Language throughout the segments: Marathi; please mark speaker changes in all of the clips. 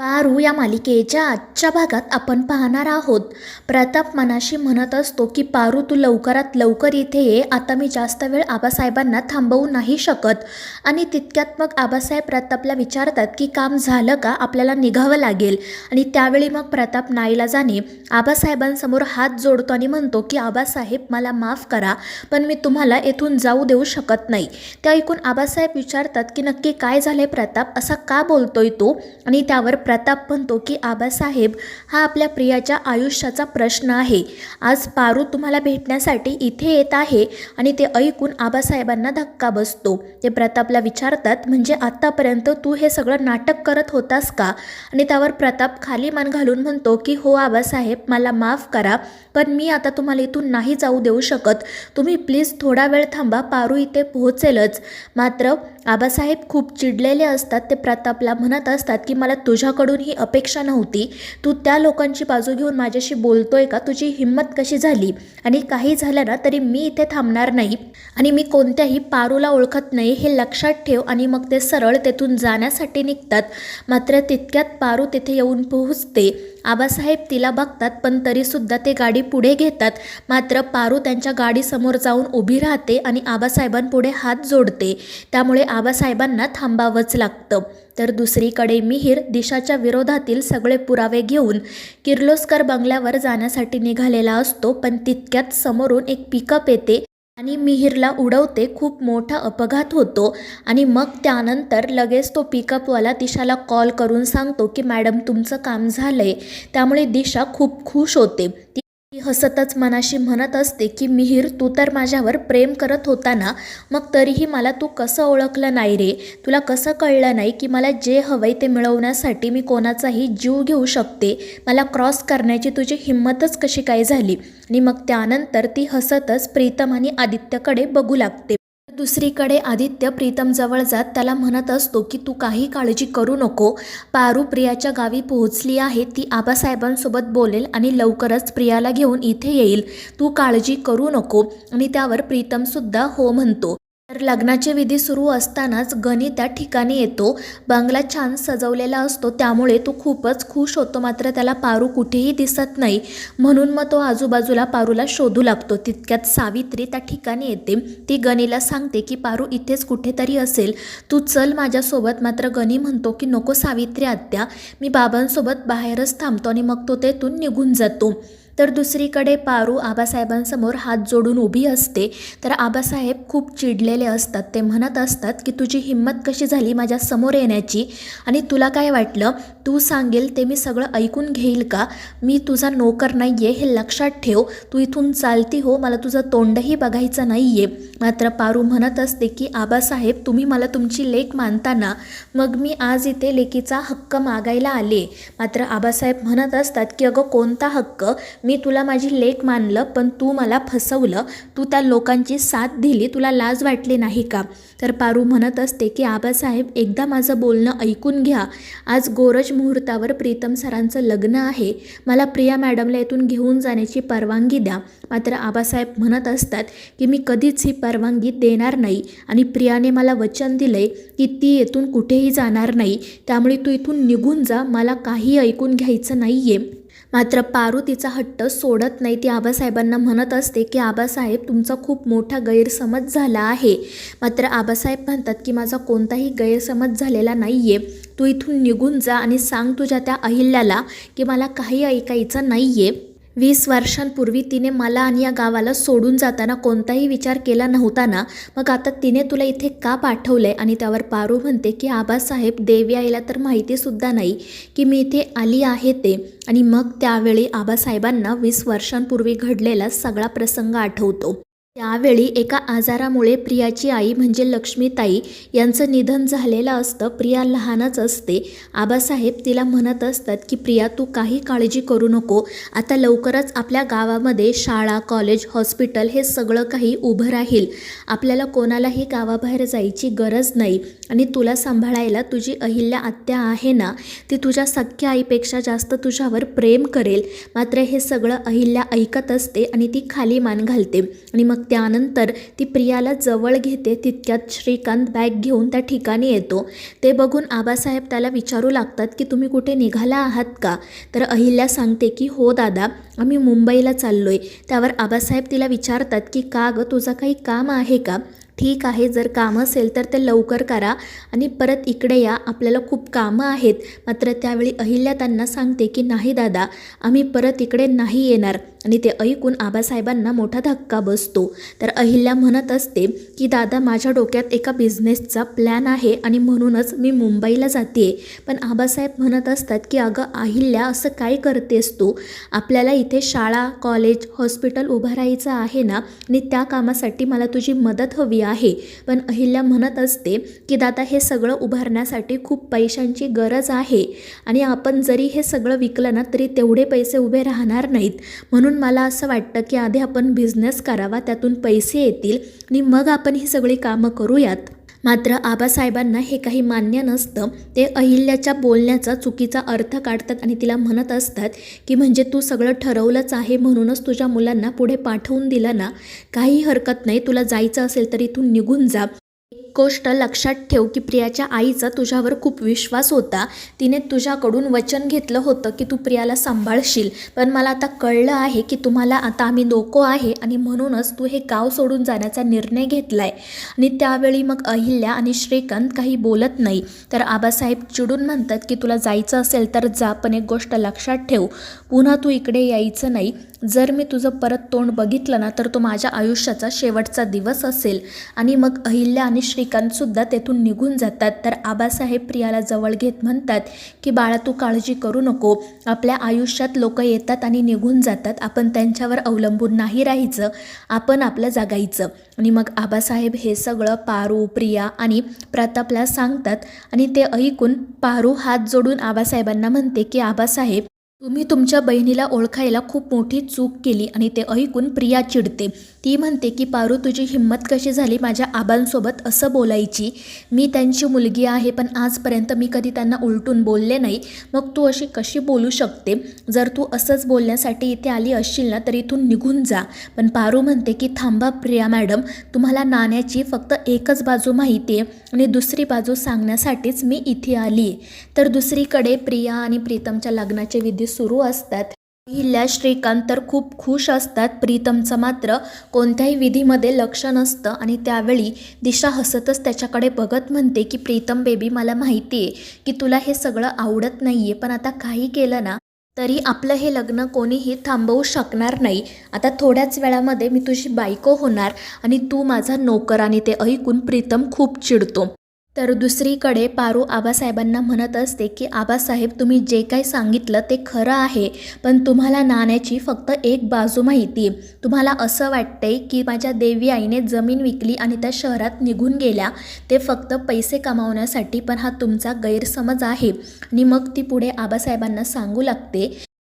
Speaker 1: पारू या मालिकेच्या आजच्या भागात आपण पाहणार आहोत. प्रताप मनाशी म्हणत असतो की पारू तू लवकरात लवकर इथे ये, आता मी जास्त वेळ आबासाहेबांना थांबवू नाही शकत. आणि तितक्यात मग आबासाहेब प्रतापला विचारतात की काम झालं का, आपल्याला निघावं लागेल. आणि त्यावेळी मग प्रताप नाईलाजाने आबासाहेबांसमोर हात जोडतो आणि म्हणतो की आबासाहेब मला माफ करा, पण मी तुम्हाला येथून जाऊ देऊ शकत नाही. ते ऐकून आबासाहेब विचारतात की नक्की काय झाले प्रताप, असा का बोलतोय तू. आणि त्यावर प्रताप म्हणतो की आबासाहेब, हा आपल्या प्रियाच्या आयुष्याचा प्रश्न आहे. आज पारू तुम्हाला भेटण्यासाठी इथे येत आहे. आणि ते ऐकून आबासाहेबांना धक्का बसतो. ते प्रतापला विचारतात म्हणजे आतापर्यंत तू हे सगळं नाटक करत होतास का. आणि त्यावर प्रताप खाली मान घालून म्हणतो की हो आबासाहेब, मला माफ करा, पण मी आता तुम्हाला इथून नाही जाऊ देऊ शकत. तुम्ही प्लीज थोडा वेळ थांबा, पारू इथे पोहोचेलच. मात्र आबासाहेब खूप चिडलेले असतात. ते प्रतापला म्हणत असतात की मला तुझ्याकडून ही अपेक्षा नव्हती. तू त्या लोकांची बाजू घेऊन माझ्याशी बोलतोय का, तुझी हिंमत कशी झाली. आणि काही झालं ना तरी मी इथे थांबणार नाही. आणि मी कोणत्याही पारूला ओळखत नाही हे लक्षात ठेव. आणि मग ते सरळ तेथून जाण्यासाठी निघतात. मात्र तितक्यात पारू तिथे येऊन पोहोचते. आबासाहेब तिला बघतात, पण तरीसुद्धा ते गाडी पुढे घेतात. मात्र पारू त्यांच्या गाडीसमोर जाऊन उभी राहते आणि आबासाहेबांपुढे हात जोडते. त्यामुळे आबासाहेबांना थांबावंच लागतं. तर दुसरीकडे मिहीर दिशाच्या विरोधातील सगळे पुरावे घेऊन किर्लोस्कर बंगल्यावर जाण्यासाठी निघालेला असतो. पण तितक्यात समोरून एक पिकअप येते आणि मिहीरला उडवते. खूप मोठा अपघात होतो. आणि मग त्यानंतर लगेच तो पिकअपवाला दिशाला कॉल करून सांगतो की मॅडम तुमचं काम झालंय. त्यामुळे दिशा खूप खुश होते. ती हसतच मनाशी म्हणत असते की मिहीर, तू तर माझ्यावर प्रेम करत होता ना, मग तरीही मला तू कसं ओळखलं नाही रे. तुला कसं कळलं नाही की मला जे हवंय ते मिळवण्यासाठी मी कोणाचाही जीव घेऊ शकते. मला क्रॉस करण्याची तुझी हिंमतच कशी काय झाली. आणि मग त्यानंतर ती हसतच प्रीतम आणि आदित्यकडे बघू लागते. दुसरीकडे आदित्य प्रीतमजवळ जात त्याला म्हणत असतो की तू काही काळजी करू नको, पारू प्रियाच्या गावी पोहोचली आहे. ती आबासाहेबांसोबत बोलेल आणि लवकरच प्रियाला घेऊन इथे येईल. तू काळजी करू नको. आणि त्यावर प्रीतमसुद्धा हो म्हणतो. तर लग्नाचे विधी सुरू असतानाच गणी त्या ठिकाणी येतो. बंगला छान सजवलेला असतो, त्यामुळे तो खूपच खुश होतो. मात्र त्याला पारू कुठेही दिसत नाही. म्हणून मग तो आजूबाजूला पारूला शोधू लागतो. तितक्यात सावित्री त्या ठिकाणी येते. ती गणीला सांगते की पारू इथेच कुठेतरी असेल, तू चल माझ्यासोबत. मात्र गणी म्हणतो की नको सावित्री आत्या, मी बाबांसोबत बाहेरच थांबतो. आणि मग तो तेथून निघून जातो. तर दुसरीकडे पारू आबासाहेबांसमोर हात जोडून उभी असते. तर आबासाहेब खूप चिडलेले असतात. ते म्हणत असतात की तुझी हिंमत कशी झाली माझ्या समोर येण्याची. आणि तुला काय वाटलं, तू सांगेल ते मी सगळं ऐकून घेईल का. मी तुझा नोकर नाही आहे हे लक्षात ठेव. तू इथून चालती हो, मला तुझं तोंडही बघायचं नाही आहे. मात्र पारू म्हणत असते की आबासाहेब, तुम्ही मला तुमची लेक मानताना, मग मी आज इथे लेकीचा हक्क मागायला आले. मात्र आबासाहेब म्हणत असतात की अगं कोणता हक्क, मी तुला माझी लेक मानलं, पण तू मला फसवलं. तू त्या लोकांची साथ दिली, तुला लाज वाटली नाही का. तर पारू म्हणत असते की आबासाहेब, एकदा माझं बोलणं ऐकून घ्या. आज गोरज मुहूर्तावर प्रीतम सरांचं लग्न आहे. मला प्रिया मॅडमला इथून घेऊन जाण्याची परवानगी द्या. मात्र आबासाहेब म्हणत असतात की मी कधीच ही परवानगी देणार नाही. आणि प्रियाने मला वचन दिलंय की ती येथून कुठेही जाणार नाही. त्यामुळे तू इथून निघून जा, मला काही ऐकून घ्यायचं नाही आहे. मात्र पारू तिचा हट्ट सोडत नाही. ती आबासाहेबांना म्हणत असते की आबासाहेब, तुमचा खूप मोठा गैरसमज झाला आहे. मात्र आबासाहेब म्हणतात की माझा कोणताही गैरसमज झालेला नाही आहे. तू इथून निघून जा आणि सांग तुझ्या त्या अहिल्याला की मला काही ऐकायचं नाही आहे. 20 वर्षांपूर्वी तिने मला आणि या गावाला सोडून जाताना कोणताही विचार केला नव्हता ना, मग आता तिने तुला इथे का पाठवलंय. आणि त्यावर पारू म्हणते की आबासाहेब, देवी आईला तर माहितीसुद्धा नाही की मी इथे आली आहे ते. आणि मग त्यावेळी आबासाहेबांना 20 वर्षांपूर्वी घडलेला सगळा प्रसंग आठवतो. त्यावेळी एका आजारामुळे प्रियाची आई म्हणजे लक्ष्मीताई यांचं निधन झालेलं असतं. प्रिया लहानच असते. आबासाहेब तिला म्हणत असतात की प्रिया, तू काही काळजी करू नको. आता लवकरच आपल्या गावामध्ये शाळा, कॉलेज, हॉस्पिटल हे सगळं काही उभं राहील. आपल्याला कोणालाही गावाबाहेर जायची गरज नाही. आणि तुला सांभाळायला तुझी अहिल्या आत्या आहे ना, ती तुझ्या सख्या आईपेक्षा जास्त तुझ्यावर प्रेम करेल. मात्र हे सगळं अहिल्या ऐकत असते आणि ती खाली मान घालते. आणि मग मग त्यानंतर ती प्रियाला जवळ घेते. तितक्यात श्रीकांत बॅग घेऊन त्या ठिकाणी येतो. ते बघून आबासाहेब त्याला विचारू लागतात की तुम्ही कुठे निघाला आहात का? तर अहिल्या सांगते की हो दादा, आम्ही मुंबईला चाललोय. त्यावर आबासाहेब तिला विचारतात की का गं, तुझं काही काम आहे का? ठीक आहे, जर कामं असेल तर ते लवकर करा आणि परत इकडे या, आपल्याला खूप कामं आहेत. मात्र त्यावेळी अहिल्या त्यांना सांगते की नाही दादा, आम्ही परत इकडे नाही येणार. आणि ते ऐकून आबासाहेबांना मोठा धक्का बसतो. तर अहिल्या म्हणत असते की दादा, माझ्या डोक्यात एका बिझनेसचा प्लॅन आहे आणि म्हणूनच मी मुंबईला जाते. पण आबासाहेब म्हणत असतात की अगं अहिल्या, असं काय करतेस तू? आपल्याला इथे शाळा, कॉलेज, हॉस्पिटल उभारायचं आहे ना, आणि त्या कामासाठी मला तुझी मदत हवी आहे. पण अहिल्या म्हणत असते की दादा, हे सगळं उभारण्यासाठी खूप पैशांची गरज आहे आणि आपण जरी हे सगळं विकलं ना तरी तेवढे पैसे उभे राहणार नाहीत. म्हणून मला असं वाटतं की आधी आपण बिझनेस करावा, त्यातून पैसे येतील आणि मग आपण ही सगळी कामं करूयात. मात्र आबासाहेबांना हे काही मान्य नसतं. ते अहिल्याच्या बोलण्याचा चुकीचा अर्थ काढतात आणि तिला म्हणत असतात की म्हणजे तू सगळं ठरवलंच आहे म्हणूनच तुझ्या मुलांना पुढे पाठवून दिलं ना? काही हरकत नाही, तुला जायचं असेल तर इथून निघून जा. एक गोष्ट लक्षात ठेव की प्रियाच्या आईचा तुझ्यावर खूप विश्वास होता. तिने तुझ्याकडून वचन घेतलं होतं की तू प्रियाला सांभाळशील. पण मला आता कळलं आहे की तुम्हाला आता आम्ही नको आहे आणि म्हणूनच तू हे गाव सोडून जाण्याचा निर्णय घेतला आहे. आणि त्यावेळी मग अहिल्या आणि श्रीकांत काही बोलत नाही. तर आबासाहेब चिडून म्हणतात की तुला जायचं असेल तर जा, पण एक गोष्ट लक्षात ठेव, पुन्हा तू इकडे यायचं नाही. जर मी तुझं परत तोंड बघितलं ना तर तो माझ्या आयुष्याचा शेवटचा दिवस असेल. आणि मग अहिल्या आणि श्रीकांतसुद्धा तेथून निघून जातात. तर आबासाहेब प्रियाला जवळ घेत म्हणतात की बाळा, तू काळजी करू नको. आपल्या आयुष्यात लोक येतात आणि निघून जातात, आपण त्यांच्यावर अवलंबून नाही राहायचं, आपण आपलं जगायचं. आणि मग आबासाहेब हे सगळं पारू, प्रिया आणि प्रतापला सांगतात. आणि ते ऐकून पारू हात जोडून आबासाहेबांना म्हणते की आबासाहेब, तुम्ही तुमच्या बहिणीला ओळखायला खूप मोठी चूक केली. आणि ते ऐकून प्रिया चिडते. ती म्हणते की पारू, तुझी हिंमत कशी झाली माझ्या आबांसोबत असं बोलायची? मी त्यांची मुलगी आहे, पण आजपर्यंत मी कधी त्यांना उलटून बोलले नाही. मग तू अशी कशी बोलू शकते? जर तू असंच बोलण्यासाठी इथे आली असशील ना तर इथून निघून जा. पण पारू म्हणते की थांबा प्रिया मॅडम, तुम्हाला नाण्याची फक्त एकच बाजू माहिती आहे आणि दुसरी बाजू सांगण्यासाठीच मी इथे आली. तर दुसरीकडे प्रिया आणि प्रीतमच्या लग्नाचे विधी सुरू असतात. अहिल्या, श्रीकांत तर खूप खुश असतात. प्रीतमचं मात्र कोणत्याही विधीमध्ये लक्ष नसतं. आणि त्यावेळी दिशा हसतच त्याच्याकडे बघत म्हणते की प्रीतम बेबी, मला माहिती आहे की तुला हे सगळं आवडत नाही आहे, पण आता काही केलं ना तरी आपलं हे लग्न कोणीही थांबवू शकणार नाही. आता थोड्याच वेळामध्ये मी तुझी बायको होणार आणि तू माझा नोकर. आणि ते ऐकून प्रीतम खूप चिडतो. तर दुसरीकडे पारू आबासाहेबांना म्हणत असते की आबासाहेब, तुम्ही जे काही सांगितलं ते खरं आहे, पण तुम्हाला नाण्याची फक्त एक बाजू माहिती आहे. तुम्हाला असं वाटतंय की माझ्या देवी आईने जमीन विकली आणि त्या शहरात निघून गेल्या, ते फक्त पैसे कमावण्यासाठी, पण हा तुमचा गैरसमज आहे. आणि मग ती पुढे आबासाहेबांना सांगू लागते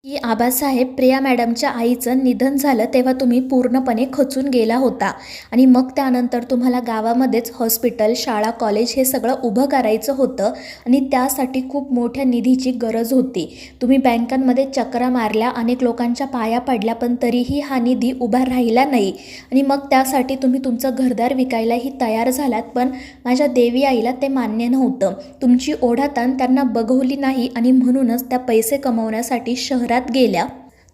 Speaker 1: की आबासाहेब, प्रिया मॅडमच्या आईचं निधन झालं तेव्हा तुम्ही पूर्णपणे खचून गेला होता आणि मग त्यानंतर तुम्हाला गावामध्येच हॉस्पिटल, शाळा, कॉलेज हे सगळं उभं करायचं होतं आणि त्यासाठी खूप मोठ्या निधीची गरज होती. तुम्ही बँकांमध्ये चक्रा मारल्या, अनेक लोकांच्या पाया पडल्या, पण तरीही हा निधी उभा राहिला नाही. आणि मग त्यासाठी तुम्ही तुमचं घरदार विकायलाही तयार झालात, पण माझ्या देवी आईला ते मान्य नव्हतं. तुमची ओढाताण त्यांना बघवली नाही आणि म्हणूनच त्या पैसे कमवण्यासाठी शहरात गेल्या.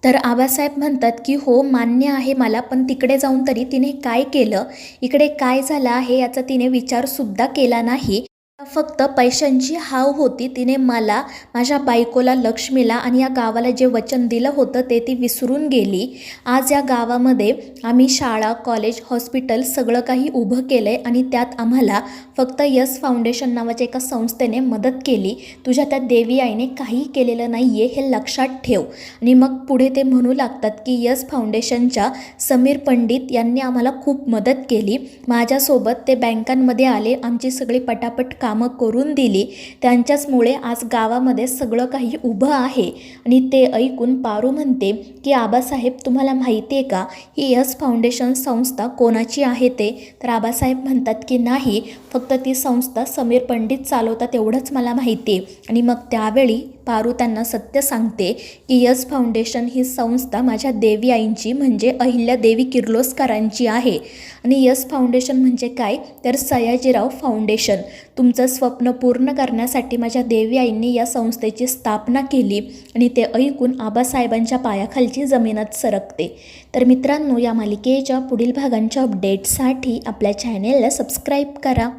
Speaker 1: तर आबासाहेब म्हणतात की हो, मान्य आहे मला, पण तिकडे जाऊन तरी तिने काय केलं, इकडे काय झालं आहे याचा तिने विचारसुद्धा केला नाही. फक्त पैशांची हाव होती. तिने मला, माझ्या बायकोला, लक्ष्मीला आणि या गावाला जे वचन दिलं होतं ते ती विसरून गेली. आज या गावामध्ये आम्ही शाळा, कॉलेज, हॉस्पिटल सगळं काही उभं केलं आहे आणि त्यात आम्हाला फक्त यस फाउंडेशन नावाच्या एका संस्थेने मदत केली. तुझ्या त्या देवी आईने काही केलेलं नाही आहे, हे लक्षात ठेव. आणि मग पुढे ते म्हणू लागतात की यस फाउंडेशनच्या समीर पंडित यांनी आम्हाला खूप मदत केली. माझ्यासोबत ते बँकांमध्ये आले, आमची सगळी पटापट कामं करून दिली. त्यांच्याचमुळे आज गावामध्ये सगळं काही उभं आहे. आणि ते ऐकून पारू म्हणते की आबासाहेब, तुम्हाला माहिती आहे का ही यस फाउंडेशन संस्था कोणाची आहे ते? तर आबासाहेब म्हणतात की नाही, फक्त ती संस्था समीर पंडित चालवतात एवढंच मला माहिती आहे. आणि मग त्यावेळी पारू त्यांना सत्य सांगते की यस फाउंडेशन ही संस्था माझ्या देवी आईंची म्हणजे अहिल्यादेवी किर्लोस्करांची आहे. आणि यस फाउंडेशन म्हणजे काय तर सयाजीराव फाउंडेशन. तुमचं स्वप्न पूर्ण करण्यासाठी माझ्या देवी आईंनी या संस्थेची स्थापना केली आणि ते ऐकून आबासाहेबांच्या पायाखालची जमीनच सरकते. तर मित्रांनो, या मालिकेच्या पुढील भागांच्या अपडेट्ससाठी आपल्या चॅनेलला सबस्क्राईब करा.